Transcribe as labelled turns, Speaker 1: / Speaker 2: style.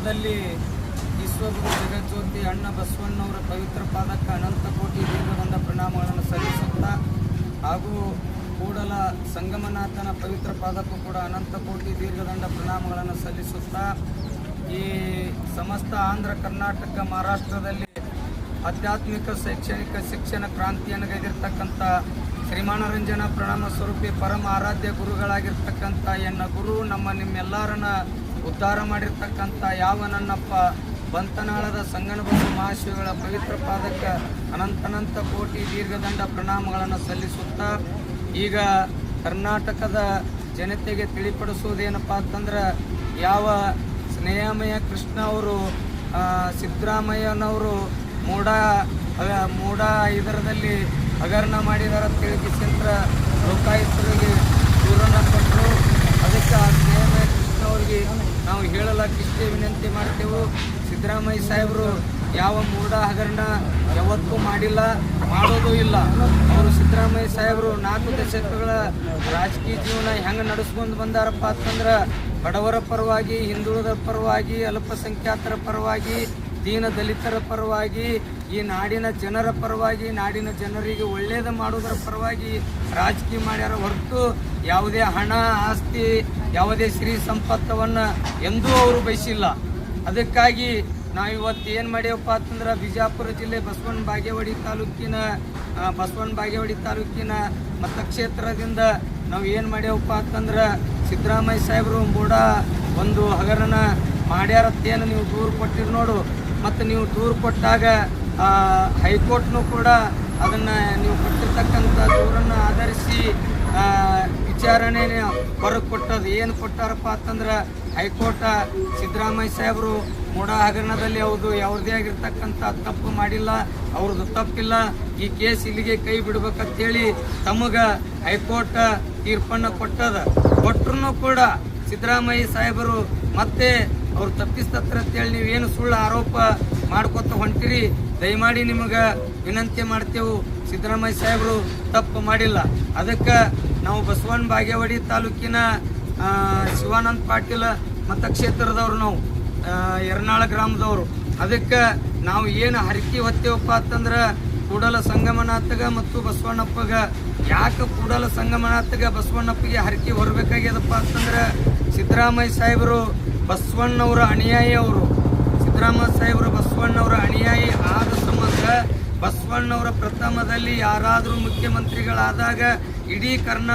Speaker 1: ಪಟ್ಟಣದಲ್ಲಿ ವಿಶ್ವಗುರು ಜಗಜ್ಯೋತಿ ಅಣ್ಣ ಬಸವಣ್ಣವರ ಪವಿತ್ರ ಪಾದಕ್ಕೆ ಅನಂತ ಕೋಟಿ ದೀರ್ಘದಂಡ ಪ್ರಣಾಮಗಳನ್ನು ಸಲ್ಲಿಸುತ್ತಾ ಹಾಗೂ ಕೂಡಲ ಸಂಗಮನಾಥನ ಪವಿತ್ರ ಪಾದಕ್ಕೂ ಕೂಡ ಅನಂತ ಕೋಟಿ ದೀರ್ಘದಂಡ ಪ್ರಣಾಮಗಳನ್ನು ಸಲ್ಲಿಸುತ್ತಾ ಈ ಸಮಸ್ತ ಆಂಧ್ರ ಕರ್ನಾಟಕ ಮಹಾರಾಷ್ಟ್ರದಲ್ಲಿ ಆಧ್ಯಾತ್ಮಿಕ ಶೈಕ್ಷಣಿಕ ಶಿಕ್ಷಣ ಕ್ರಾಂತಿಯನ್ನು ಗೈದಿರ್ತಕ್ಕಂಥ ಶ್ರೀಮಾನರಂಜನ ಪ್ರಣಾಮ ಸ್ವರೂಪಿ ಪರಮ ಆರಾಧ್ಯ ಗುರುಗಳಾಗಿರ್ತಕ್ಕಂಥ ಎನ್ನ ಗುರು ನಿಮ್ಮೆಲ್ಲರನ್ನ ಉದ್ಧಾರ ಮಾಡಿರ್ತಕ್ಕಂಥ ಯಾವ ನನ್ನಪ್ಪ ಬಂತನಾಳದ ಸಂಗನಬಸವ ಮಹಾಶಿವಗಳ ಪವಿತ್ರ ಪಾದಕ್ಕೆ ಅನಂತ ಕೋಟಿ ದೀರ್ಘದಂಡ ಪ್ರಣಾಮಗಳನ್ನು ಸಲ್ಲಿಸುತ್ತಾ ಈಗ ಕರ್ನಾಟಕದ ಜನತೆಗೆ ತಿಳಿಪಡಿಸುವುದೇನಪ್ಪ ಅಂತಂದ್ರೆ ಯಾವ ಸ್ನೇಹಮಯ ಕೃಷ್ಣ ಅವರು ಸಿದ್ದರಾಮಯ್ಯನವರು ಮೂಡ ಇದರದಲ್ಲಿ ಹಗರಣ ಮಾಡಿದಾರ ತಿಳಿಸಿಂದ್ರ ಲೋಕಾಯುಕ್ತರಿಗೆ ದೂರನ್ನು ಕೊಟ್ಟರು. ಅದಕ್ಕೆ ಆ ಸ್ನೇಹಮಯ ಕೃಷ್ಣ ಅವರಿಗೆ ನಾವು ಹೇಳಲಕ್ಕಿಷ್ಟೇ ವಿನಂತಿ ಮಾಡ್ತೇವೆ. ಸಿದ್ದರಾಮಯ್ಯ ಸಾಹೇಬರು ಯಾವ ಮೂಡ ಹಗರಣ ಯಾವತ್ತೂ ಮಾಡಿಲ್ಲ, ಮಾಡೋದು ಇಲ್ಲ. ಅವರು ಸಿದ್ದರಾಮಯ್ಯ ಸಾಹೇಬರು 4 ದಶಕಗಳ ರಾಜಕೀಯ ಜೀವನ ಹೆಂಗೆ ನಡೆಸ್ಕೊಂಡು ಬಂದಾರಪ್ಪ ಅಂತಂದ್ರೆ ಬಡವರ ಪರವಾಗಿ, ಹಿಂದುಳಿದ ಪರವಾಗಿ, ಅಲ್ಪಸಂಖ್ಯಾತರ ಪರವಾಗಿ, ದೀನ ದಲಿತರ ಪರವಾಗಿ, ಈ ನಾಡಿನ ಜನರ ಪರವಾಗಿ, ನಾಡಿನ ಜನರಿಗೆ ಒಳ್ಳೆಯದು ಮಾಡೋದರ ಪರವಾಗಿ ರಾಜಕೀಯ ಮಾಡ್ಯಾರ ಹೊರತು ಯಾವುದೇ ಹಣ ಆಸ್ತಿ ಯಾವುದೇ ಶ್ರೀ ಸಂಪತ್ತವನ್ನು ಎಂದೂ ಅವರು ಬಯಸಿಲ್ಲ. ಅದಕ್ಕಾಗಿ ನಾವಿವತ್ತು ಏನು ಮಾಡ್ಯವಪ್ಪ ಅಂತಂದ್ರೆ ಬಿಜಾಪುರ ಜಿಲ್ಲೆ ಬಸವನ ಬಾಗೇವಾಡಿ ತಾಲೂಕಿನ ಮತಕ್ಷೇತ್ರದಿಂದ ನಾವು ಏನು ಮಾಡ್ಯವಪ್ಪ ಅಂತಂದ್ರೆ ಸಿದ್ದರಾಮಯ್ಯ ಸಾಹೇಬರು ಒಂದು ಹಗರಣ ಮಾಡ್ಯಾರತ್ತೇನು ನೀವು ದೂರು ಕೊಟ್ಟಿರಿ ನೋಡು. ಮತ್ತು ನೀವು ದೂರು ಕೊಟ್ಟಾಗ ಹೈಕೋರ್ಟ್ನು ಕೂಡ ಅದನ್ನು ನೀವು ಕೊಟ್ಟಿರ್ತಕ್ಕಂಥ ದೂರನ್ನು ಆಧರಿಸಿ ವಿಚಾರಣೆ ಹೊರಗೆ ಕೊಟ್ಟದು. ಏನು ಕೊಟ್ಟಾರಪ್ಪ ಅಂತಂದ್ರೆ ಹೈಕೋರ್ಟ್ ಸಿದ್ದರಾಮಯ್ಯ ಸಾಹೇಬರು ಮೂಡ ಹಗರಣದಲ್ಲಿ ಯಾವುದೇ ಆಗಿರ್ತಕ್ಕಂಥ ತಪ್ಪು ಮಾಡಿಲ್ಲ, ಅವ್ರದ್ದು ತಪ್ಪಿಲ್ಲ, ಈ ಕೇಸ್ ಇಲ್ಲಿಗೆ ಕೈ ಬಿಡ್ಬೇಕಂತೇಳಿ ತಮಗೆ ಹೈಕೋರ್ಟ್ ತೀರ್ಪನ್ನು ಕೊಟ್ಟರು ಕೂಡ ಸಿದ್ದರಾಮಯ್ಯ ಸಾಹೇಬರು ಮತ್ತೆ ಅವ್ರು ತಪ್ಪಿಸ್ತತ್ರ ಅಂತೇಳಿ ನೀವೇನು ಸುಳ್ಳು ಆರೋಪ ಮಾಡ್ಕೊತ ಹೊಂಟಿರಿ. ದಯಮಾಡಿ ನಿಮಗೆ ವಿನಂತಿ ಮಾಡ್ತೇವೆ, ಸಿದ್ದರಾಮಯ್ಯ ಸಾಹೇಬರು ತಪ್ಪು ಮಾಡಿಲ್ಲ. ಅದಕ್ಕೆ ನಾವು ಬಸವನ ಬಾಗೇವಾಡಿ ತಾಲೂಕಿನ ಶಿವಾನಂದ ಪಾಟೀಲ್ ಮತಕ್ಷೇತ್ರದವ್ರು, ನಾವು ಯರ್ನಾಳ ಗ್ರಾಮದವರು. ಅದಕ್ಕೆ ನಾವು ಏನು ಹರಕೆ ಹೊತ್ತೇವಪ್ಪ ಅಂತಂದ್ರೆ ಕೂಡಲ ಸಂಗಮನಾಥಗ ಮತ್ತು ಬಸವಣ್ಣಪ್ಪಗ. ಯಾಕೆ ಕೂಡಲ ಸಂಗಮನಾಥಗ ಬಸವಣ್ಣಪ್ಪಗೆ ಹರಕೆ ಹೊರಬೇಕಾಗ್ಯದಪ್ಪ ಅಂತಂದ್ರೆ ಸಿದ್ದರಾಮಯ್ಯ ಸಾಹೇಬರು ಬಸವಣ್ಣವರ ಅನುಯಾಯಿ. ಸಿದ್ದರಾಮಯ್ಯ ಸಾಹೇಬರು ಬಸವಣ್ಣವರ ಅನುಯಾಯಿ ಆದ ಸಂಬಂಧ ಬಸವಣ್ಣವರ ಪ್ರಥಮದಲ್ಲಿ ಯಾರಾದರೂ ಮುಖ್ಯಮಂತ್ರಿಗಳಾದಾಗ ಇಡೀ ಕರ್ನಾಟಕ